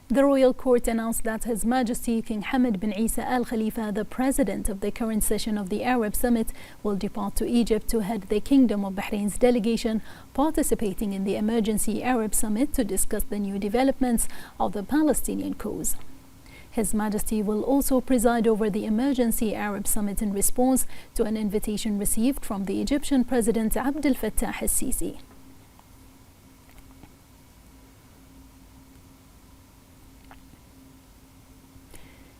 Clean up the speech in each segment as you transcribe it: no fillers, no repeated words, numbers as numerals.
The royal court announced that His Majesty King Hamad bin Isa Al Khalifa, the president of the current session of the Arab Summit, will depart to Egypt to head the Kingdom of Bahrain's delegation participating in the emergency Arab Summit to discuss the new developments of the Palestinian cause. His Majesty will also preside over the emergency Arab Summit in response to an invitation received from the Egyptian President Abdel Fattah al-Sisi.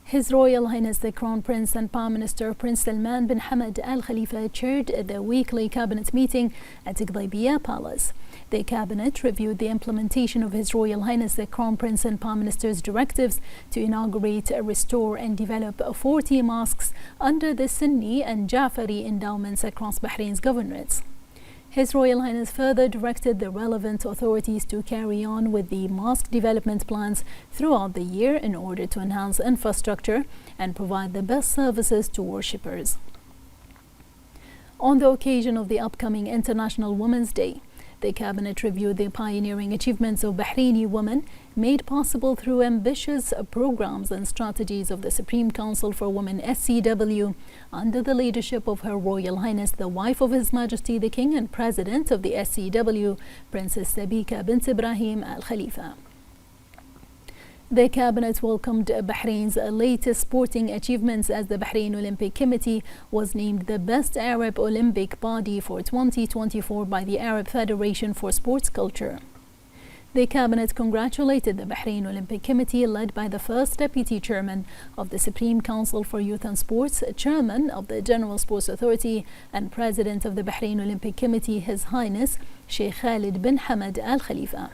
His Royal Highness the Crown Prince and Prime Minister Prince Salman bin Hamad Al Khalifa chaired the weekly cabinet meeting at Gdaybiyah Palace. The cabinet reviewed the implementation of His Royal Highness the Crown Prince and Prime Minister's directives to inaugurate, restore and develop 40 mosques under the Sunni and Ja'fari endowments across Bahrain's governorates. His Royal Highness further directed the relevant authorities to carry on with the mosque development plans throughout the year in order to enhance infrastructure and provide the best services to worshippers. On the occasion of the upcoming International Women's Day, the cabinet reviewed the pioneering achievements of Bahraini women made possible through ambitious programs and strategies of the Supreme Council for Women SCW under the leadership of Her Royal Highness the wife of His Majesty the King and President of the SCW, Princess Sabika bint Ibrahim Al Khalifa. The cabinet welcomed Bahrain's latest sporting achievements as the Bahrain Olympic Committee was named the best Arab Olympic body for 2024 by the Arab Federation for Sports Culture. The cabinet congratulated the Bahrain Olympic Committee, led by the first deputy chairman of the Supreme Council for Youth and Sports, chairman of the General Sports Authority and president of the Bahrain Olympic Committee, His Highness Sheikh Khalid bin Hamad Al Khalifa.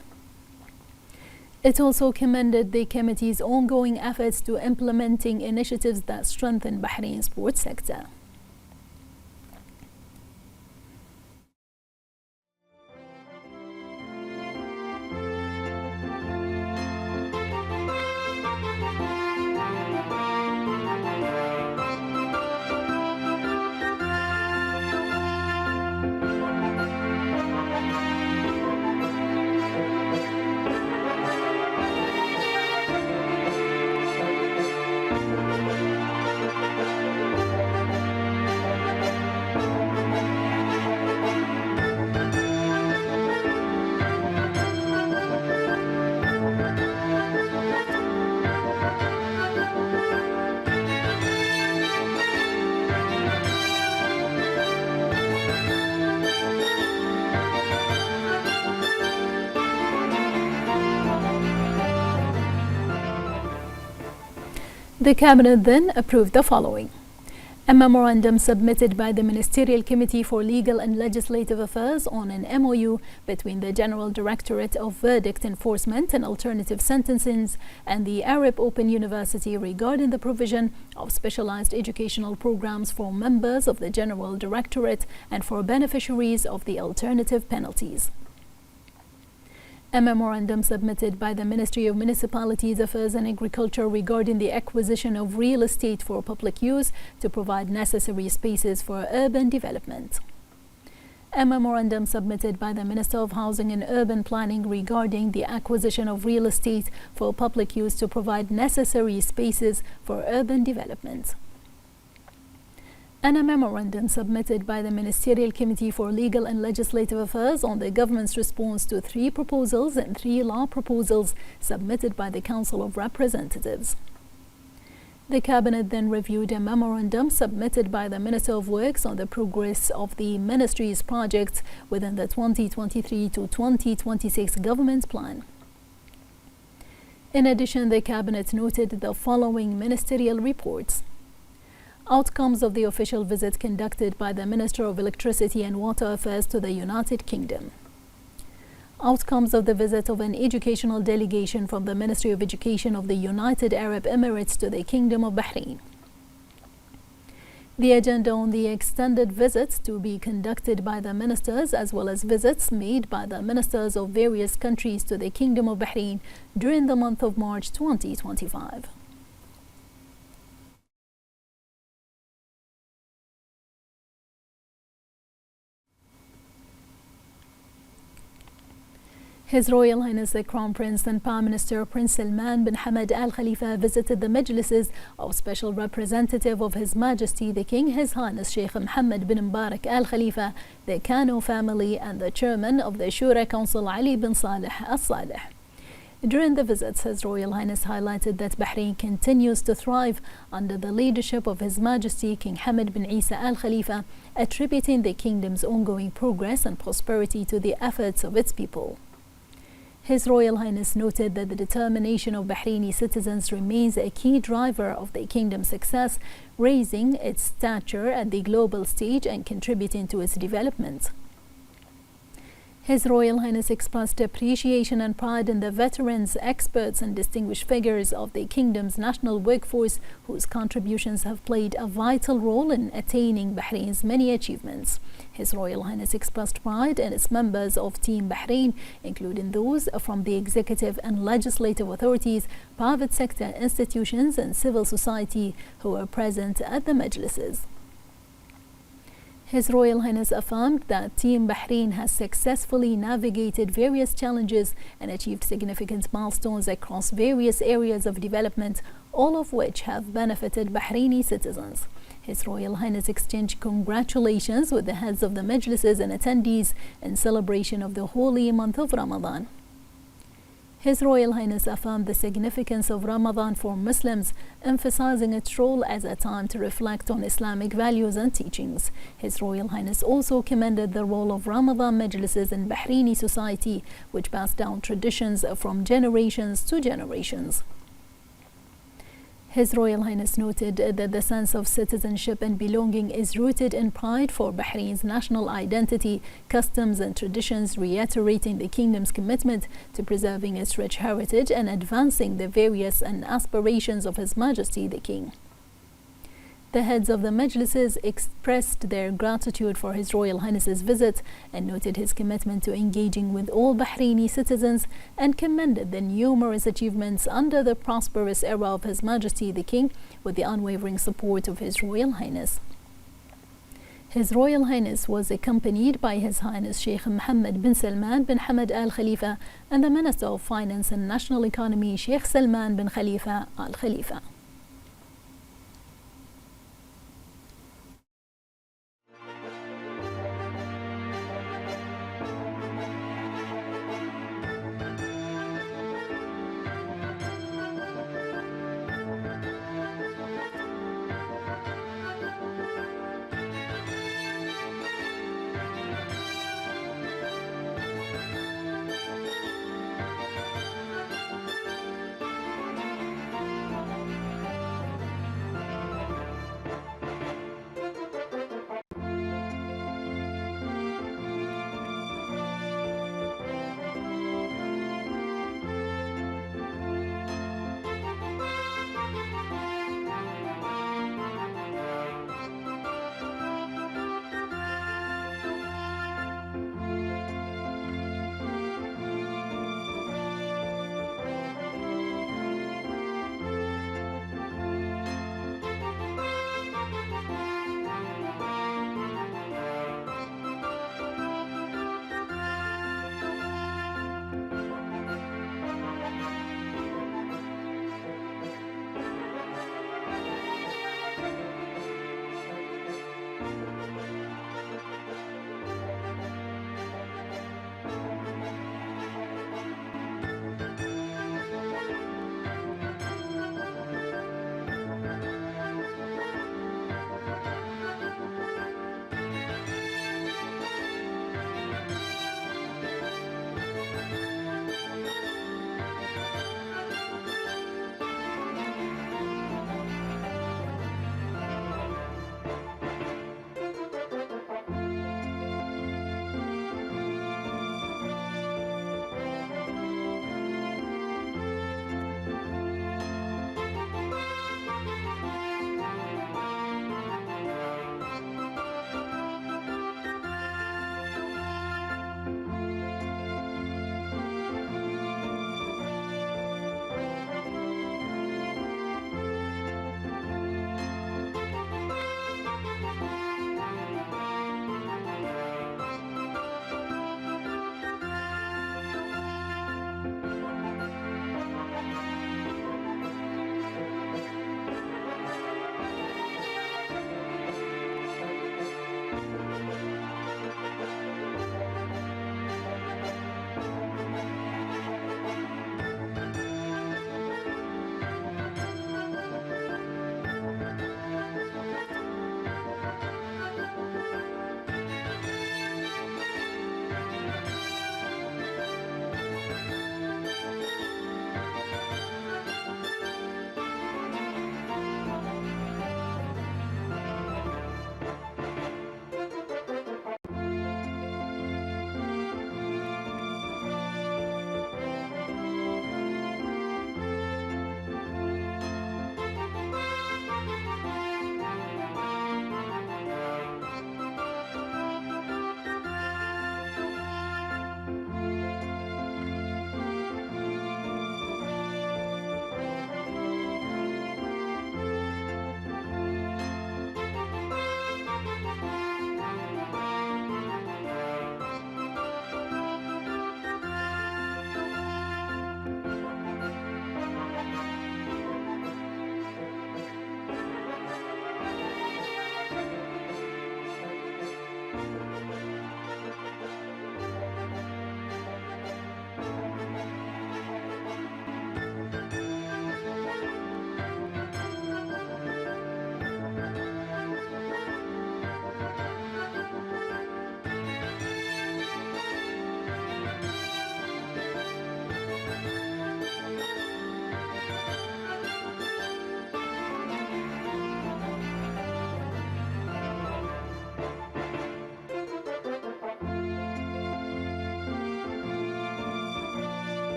It also commended the committee's ongoing efforts to implementing initiatives that strengthen Bahrain's sports sector. The cabinet then approved the following: a memorandum submitted by the Ministerial Committee for Legal and Legislative Affairs on an MOU between the General Directorate of Verdict Enforcement and Alternative Sentencing and the Arab Open University regarding the provision of specialized educational programs for members of the General Directorate and for beneficiaries of the alternative penalties. A memorandum submitted by the Ministry of Municipalities Affairs and Agriculture regarding the acquisition of real estate for public use to provide necessary spaces for urban development. A memorandum submitted by the Minister of Housing and Urban Planning regarding the acquisition of real estate for public use to provide necessary spaces for urban development. And a memorandum submitted by the Ministerial Committee for Legal and Legislative Affairs on the government's response to 3 proposals and 3 law proposals submitted by the Council of Representatives. The cabinet then reviewed a memorandum submitted by the Minister of Works on the progress of the ministry's projects within the 2023 to 2026 government plan. In addition, the cabinet noted the following ministerial reports: outcomes of the official visit conducted by the Minister of Electricity and Water Affairs to the United Kingdom. Outcomes of the visit of an educational delegation from the Ministry of Education of the United Arab Emirates to the Kingdom of Bahrain. The agenda on the extended visits to be conducted by the ministers, as well as visits made by the ministers of various countries to the Kingdom of Bahrain during the month of March 2025. His Royal Highness the Crown Prince and Prime Minister Prince Salman bin Hamad Al Khalifa visited the majlises of Special Representative of His Majesty the King, His Highness Sheikh Mohammed bin Mubarak Al Khalifa, the Kano family, and the Chairman of the Shura Council Ali bin Saleh Al Saleh. During the visits, His Royal Highness highlighted that Bahrain continues to thrive under the leadership of His Majesty King Hamad bin Isa Al Khalifa, attributing the kingdom's ongoing progress and prosperity to the efforts of its people. His Royal Highness noted that the determination of Bahraini citizens remains a key driver of the kingdom's success, raising its stature at the global stage and contributing to its development. His Royal Highness expressed appreciation and pride in the veterans, experts, and distinguished figures of the kingdom's national workforce, whose contributions have played a vital role in attaining Bahrain's many achievements. His Royal Highness expressed pride in its members of Team Bahrain, including those from the executive and legislative authorities, private sector institutions, and civil society who were present at the majlises. His Royal Highness affirmed that Team Bahrain has successfully navigated various challenges and achieved significant milestones across various areas of development, all of which have benefited Bahraini citizens. His Royal Highness exchanged congratulations with the heads of the majlises and attendees in celebration of the holy month of Ramadan. His Royal Highness affirmed the significance of Ramadan for Muslims, emphasizing its role as a time to reflect on Islamic values and teachings. His Royal Highness also commended the role of Ramadan majlises in Bahraini society, which pass down traditions from generations to generations. His Royal Highness noted that the sense of citizenship and belonging is rooted in pride for Bahrain's national identity, customs, and traditions, reiterating the kingdom's commitment to preserving its rich heritage and advancing the various and aspirations of His Majesty the King. The heads of the majlises expressed their gratitude for His Royal Highness's visit and noted his commitment to engaging with all Bahraini citizens and commended the numerous achievements under the prosperous era of His Majesty the King with the unwavering support of His Royal Highness. His Royal Highness was accompanied by His Highness Sheikh Mohammed bin Salman bin Hamad Al Khalifa and the Minister of Finance and National Economy Sheikh Salman bin Khalifa Al Khalifa.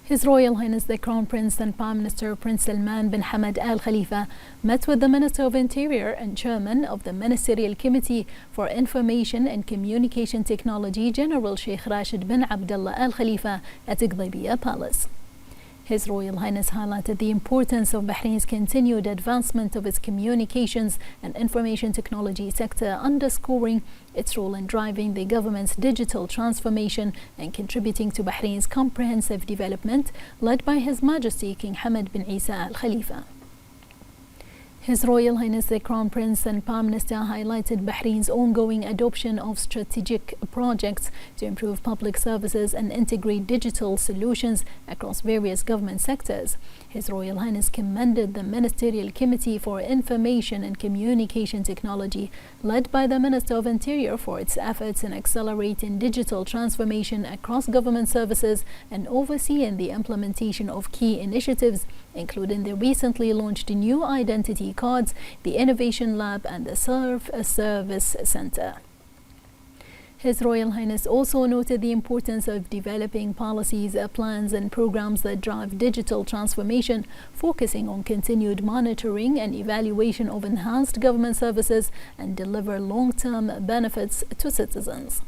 His Royal Highness the Crown Prince and Prime Minister Prince Salman bin Hamad Al Khalifa met with the Minister of Interior and Chairman of the Ministerial Committee for Information and Communication Technology, General Sheikh Rashid bin Abdullah Al Khalifa at Gdaybiya Palace. His Royal Highness highlighted the importance of Bahrain's continued advancement of its communications and information technology sector, underscoring its role in driving the government's digital transformation and contributing to Bahrain's comprehensive development, led by His Majesty King Hamad bin Isa Al Khalifa. His Royal Highness the Crown Prince and Prime Minister highlighted Bahrain's ongoing adoption of strategic projects to improve public services and integrate digital solutions across various government sectors. His Royal Highness commended the Ministerial Committee for Information and Communication Technology, led by the Minister of Interior, for its efforts in accelerating digital transformation across government services and overseeing the implementation of key initiatives, including the recently launched new identity cards, the Innovation Lab and the Serve Service Center. His Royal Highness also noted the importance of developing policies, plans and programs that drive digital transformation, focusing on continued monitoring and evaluation of enhanced government services and deliver long-term benefits to citizens.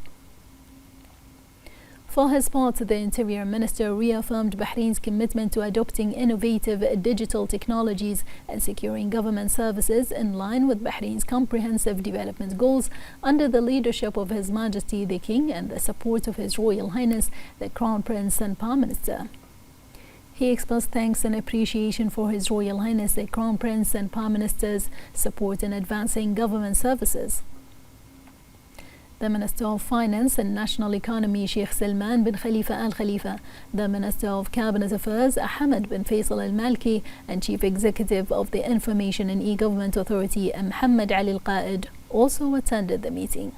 For his part, the Interior Minister reaffirmed Bahrain's commitment to adopting innovative digital technologies and securing government services in line with Bahrain's comprehensive development goals under the leadership of His Majesty the King and the support of His Royal Highness the Crown Prince and Prime Minister. He expressed thanks and appreciation for His Royal Highness the Crown Prince and Prime Minister's support in advancing government services. The Minister of Finance and National Economy Sheikh Salman bin Khalifa Al Khalifa, the Minister of Cabinet Affairs Ahmed bin Faisal Al Malki, and Chief Executive of the Information and E-Government Authority Muhammad Ali Al Qaid also attended the meeting.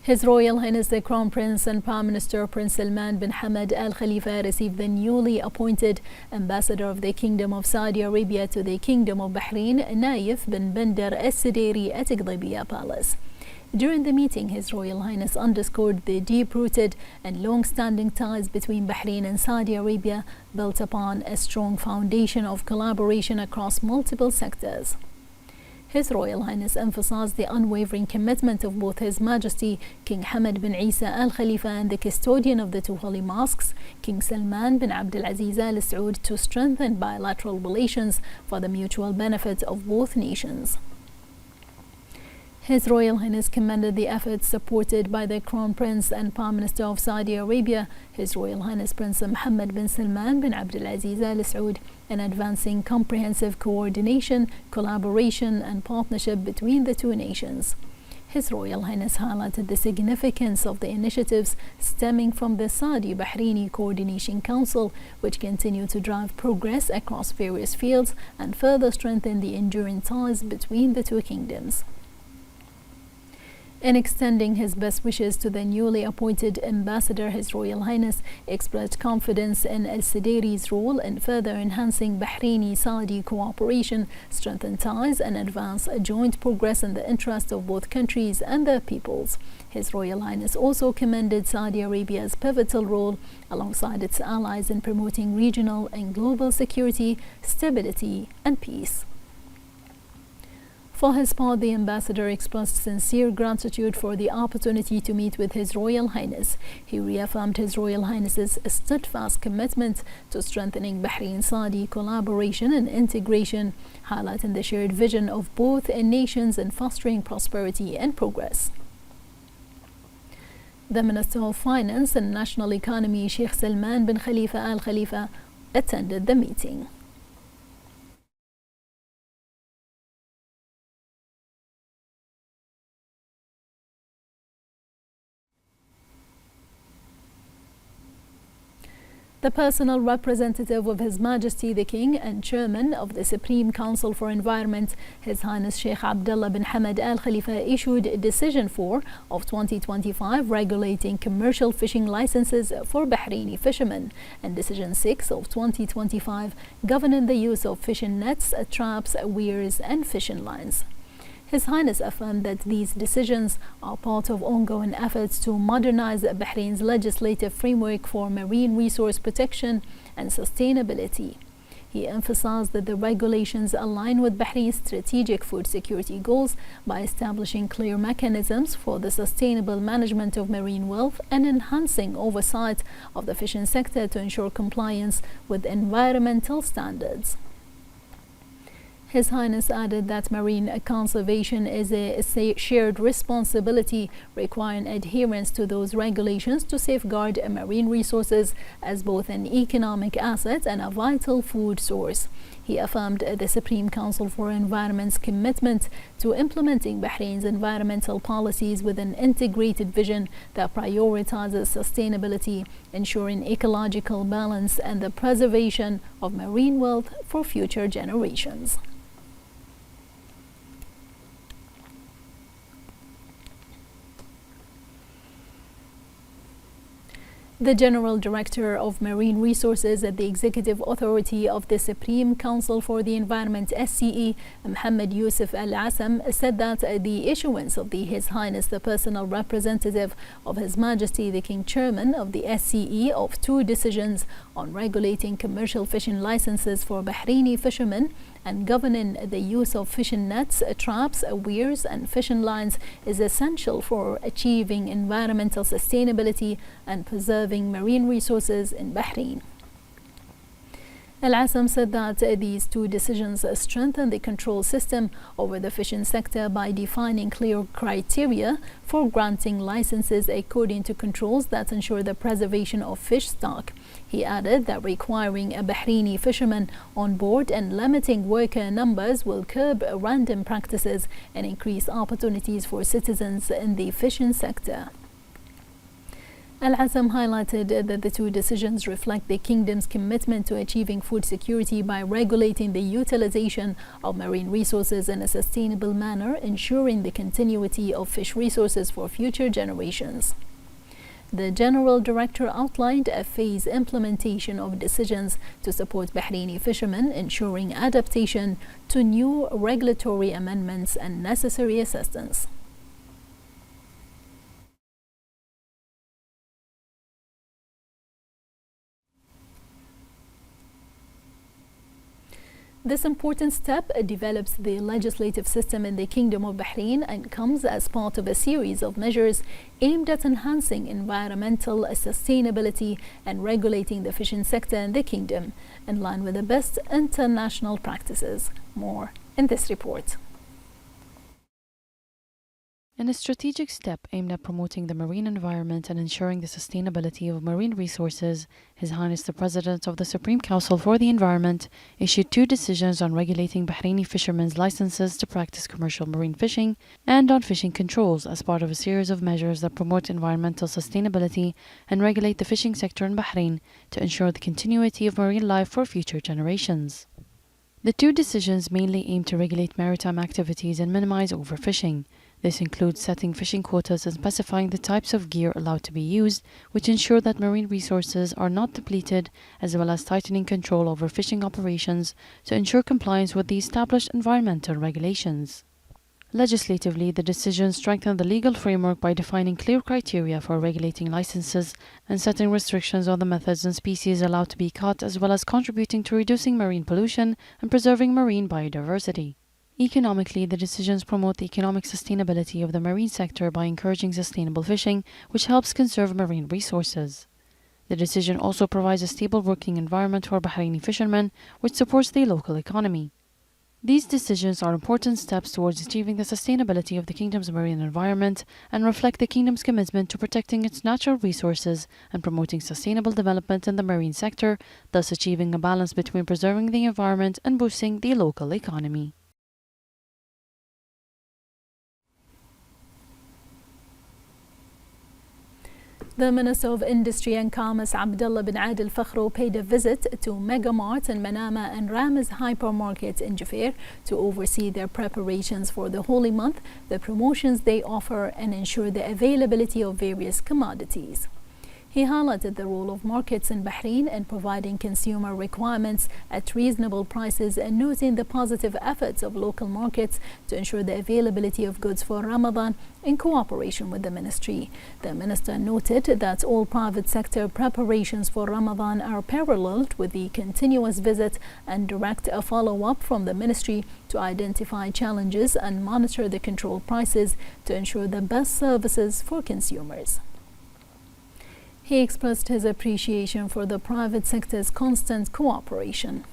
His Royal Highness the Crown Prince and Prime Minister Prince Salman bin Hamad Al Khalifa received the newly appointed Ambassador of the Kingdom of Saudi Arabia to the Kingdom of Bahrain, Naif bin Bandar Al Sideri at Gdaybiya Palace. During the meeting, His Royal Highness underscored the deep-rooted and long-standing ties between Bahrain and Saudi Arabia, built upon a strong foundation of collaboration across multiple sectors. His Royal Highness emphasized the unwavering commitment of both His Majesty King Hamad bin Isa Al Khalifa and the custodian of the two holy mosques, King Salman bin Abdulaziz Al Saud, to strengthen bilateral relations for the mutual benefit of both nations. His Royal Highness commended the efforts supported by the Crown Prince and Prime Minister of Saudi Arabia, His Royal Highness Prince Mohammed bin Salman bin Abdulaziz Al Saud, in advancing comprehensive coordination, collaboration and partnership between the two nations. His Royal Highness highlighted the significance of the initiatives stemming from the Saudi-Bahraini Coordination Council, which continue to drive progress across various fields and further strengthen the enduring ties between the two kingdoms. In extending his best wishes to the newly appointed ambassador, His Royal Highness expressed confidence in Al Sideri's role in further enhancing Bahraini-Saudi cooperation, strengthen ties and advance joint progress in the interest of both countries and their peoples. His Royal Highness also commended Saudi Arabia's pivotal role alongside its allies in promoting regional and global security, stability and peace. For his part, the ambassador expressed sincere gratitude for the opportunity to meet with His Royal Highness. He reaffirmed His Royal Highness's steadfast commitment to strengthening Bahrain-Saudi collaboration and integration, highlighting the shared vision of both nations in fostering prosperity and progress. The Minister of Finance and National Economy Sheikh Salman bin Khalifa Al Khalifa attended the meeting. The personal representative of His Majesty the King and Chairman of the Supreme Council for Environment, His Highness Sheikh Abdullah bin Hamad Al Khalifa, issued Decision 4 of 2025 regulating commercial fishing licenses for Bahraini fishermen, and Decision 6 of 2025 governing the use of fishing nets, traps, weirs and fishing lines. His Highness affirmed that these decisions are part of ongoing efforts to modernize Bahrain's legislative framework for marine resource protection and sustainability. He emphasized that the regulations align with Bahrain's strategic food security goals by establishing clear mechanisms for the sustainable management of marine wealth and enhancing oversight of the fishing sector to ensure compliance with environmental standards. His Highness added that marine conservation is a shared responsibility, requiring adherence to those regulations to safeguard marine resources as both an economic asset and a vital food source. He affirmed the Supreme Council for Environment's commitment to implementing Bahrain's environmental policies with an integrated vision that prioritizes sustainability, ensuring ecological balance and the preservation of marine wealth for future generations. The General Director of Marine Resources at the Executive Authority of the Supreme Council for the Environment SCE, Mohammed Yusuf Al-Asam, said that the issuance of His Highness the Personal Representative of His Majesty the King Chairman of the SCE of 2 decisions on regulating commercial fishing licenses for Bahraini fishermen and governing the use of fishing nets, traps, weirs and fishing lines is essential for achieving environmental sustainability and preserving marine resources in Bahrain. Al-Asam said that these 2 decisions strengthen the control system over the fishing sector by defining clear criteria for granting licenses according to controls that ensure the preservation of fish stock. He added that requiring a Bahraini fisherman on board and limiting worker numbers will curb random practices and increase opportunities for citizens in the fishing sector. Al-Asam highlighted that the 2 decisions reflect the Kingdom's commitment to achieving food security by regulating the utilization of marine resources in a sustainable manner, ensuring the continuity of fish resources for future generations. The General Director outlined a phased implementation of decisions to support Bahraini fishermen, ensuring adaptation to new regulatory amendments and necessary assistance. This important step develops the legislative system in the Kingdom of Bahrain and comes as part of a series of measures aimed at enhancing environmental sustainability and regulating the fishing sector in the Kingdom, in line with the best international practices. More in this report. In a strategic step aimed at promoting the marine environment and ensuring the sustainability of marine resources, His Highness the President of the Supreme Council for the Environment issued 2 decisions on regulating Bahraini fishermen's licenses to practice commercial marine fishing and on fishing controls as part of a series of measures that promote environmental sustainability and regulate the fishing sector in Bahrain to ensure the continuity of marine life for future generations. The 2 decisions mainly aim to regulate maritime activities and minimize overfishing. This includes setting fishing quotas and specifying the types of gear allowed to be used, which ensure that marine resources are not depleted, as well as tightening control over fishing operations to ensure compliance with the established environmental regulations. Legislatively, the decisions strengthen the legal framework by defining clear criteria for regulating licenses and setting restrictions on the methods and species allowed to be caught, as well as contributing to reducing marine pollution and preserving marine biodiversity. Economically, the decisions promote the economic sustainability of the marine sector by encouraging sustainable fishing, which helps conserve marine resources. The decision also provides a stable working environment for Bahraini fishermen, which supports the local economy. These decisions are important steps towards achieving the sustainability of the Kingdom's marine environment and reflect the Kingdom's commitment to protecting its natural resources and promoting sustainable development in the marine sector, thus achieving a balance between preserving the environment and boosting the local economy. The Minister of Industry and Commerce, Abdullah bin Adil Fakhro, paid a visit to Mega Mart in Manama and Ramaz Hypermarket in Jufair to oversee their preparations for the Holy Month, the promotions they offer, and ensure the availability of various commodities. He highlighted the role of markets in Bahrain in providing consumer requirements at reasonable prices and noting the positive efforts of local markets to ensure the availability of goods for Ramadan in cooperation with the ministry. The minister noted that all private sector preparations for Ramadan are paralleled with the continuous visit and direct follow-up from the ministry to identify challenges and monitor the control prices to ensure the best services for consumers. He expressed his appreciation for the private sector's constant cooperation.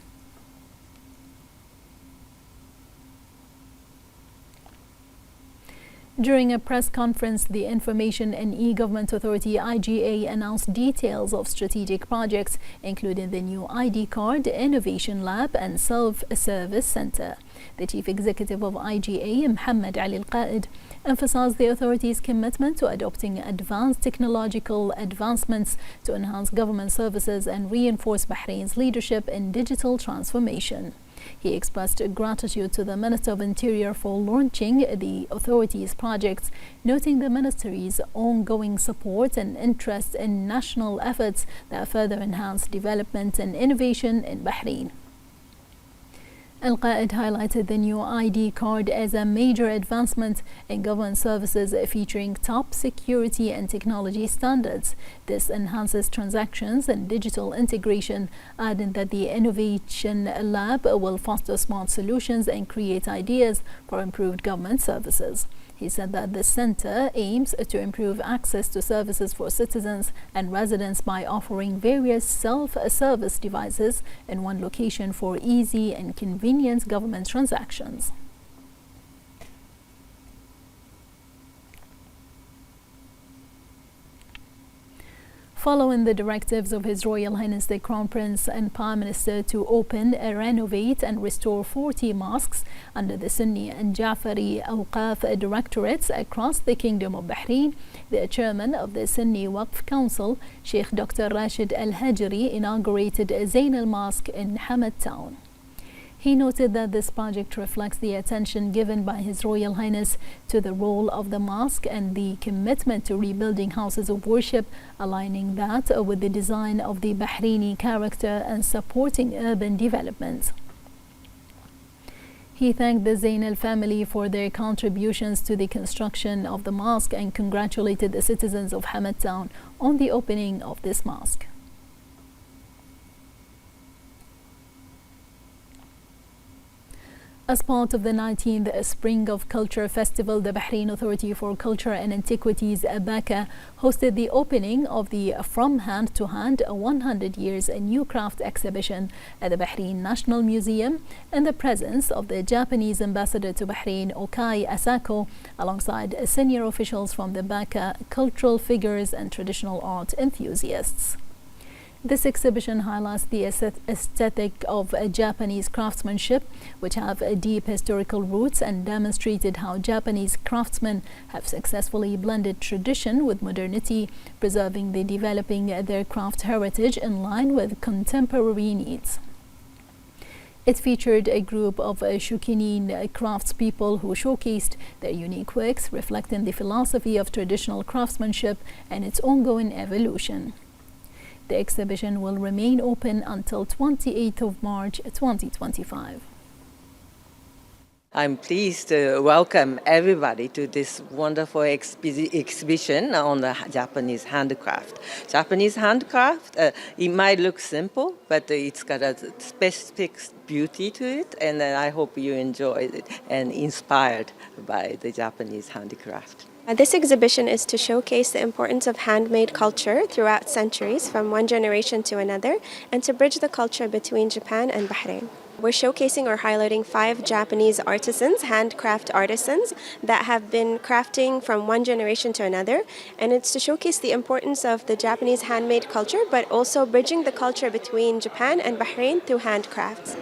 During a press conference, the Information and E-Government Authority IGA announced details of strategic projects, including the new ID card, innovation lab and self-service center. The chief executive of IGA, Mohammed Ali Al-Qaid, emphasized the authority's commitment to adopting advanced technological advancements to enhance government services and reinforce Bahrain's leadership in digital transformation. He expressed gratitude to the Minister of Interior for launching the authority's projects, noting the ministry's ongoing support and interest in national efforts that further enhance development and innovation in Bahrain. Al-Qaid highlighted the new ID card as a major advancement in government services featuring top security and technology standards. This enhances transactions and digital integration, adding that the Innovation Lab will foster smart solutions and create ideas for improved government services. He said that the center aims to improve access to services for citizens and residents by offering various self-service devices in one location for easy and convenient government transactions. Following the directives of His Royal Highness the Crown Prince and Prime Minister to open, renovate and restore 40 mosques under the Sunni and Ja'fari Awqaf directorates across the Kingdom of Bahrain, the chairman of the Sunni Waqf Council, Sheikh Dr. Rashid Al-Hajri, inaugurated Zain al-Mosque in Hamad Town. He noted that this project reflects the attention given by His Royal Highness to the role of the mosque and the commitment to rebuilding houses of worship, aligning that with the design of the Bahraini character and supporting urban development. He thanked the Zainal family for their contributions to the construction of the mosque and congratulated the citizens of Hamad Town on the opening of this mosque. As part of the 19th Spring of Culture Festival, the Bahrain Authority for Culture and Antiquities, BACA, hosted the opening of the From Hand to Hand 100 Years New Craft exhibition at the Bahrain National Museum in the presence of the Japanese ambassador to Bahrain, Okai Asako, alongside senior officials from the BACA, cultural figures and traditional art enthusiasts. This exhibition highlights the aesthetic of Japanese craftsmanship, which have deep historical roots, and demonstrated how Japanese craftsmen have successfully blended tradition with modernity, preserving and developing their craft heritage in line with contemporary needs. It featured a group of Shukinin craftspeople who showcased their unique works, reflecting the philosophy of traditional craftsmanship and its ongoing evolution. The exhibition will remain open until 28th of March 2025. I'm pleased to welcome everybody to this wonderful exhibition on the Japanese handcraft. Japanese handcraft, it might look simple, but it's got a specific beauty to it, and I hope you enjoy it and inspired by the Japanese handicraft. This exhibition is to showcase the importance of handmade culture throughout centuries from one generation to another and to bridge the culture between Japan and Bahrain. We're showcasing or highlighting 5 Japanese artisans, handcraft artisans, that have been crafting from one generation to another, and it's to showcase the importance of the Japanese handmade culture, but also bridging the culture between Japan and Bahrain through handcrafts.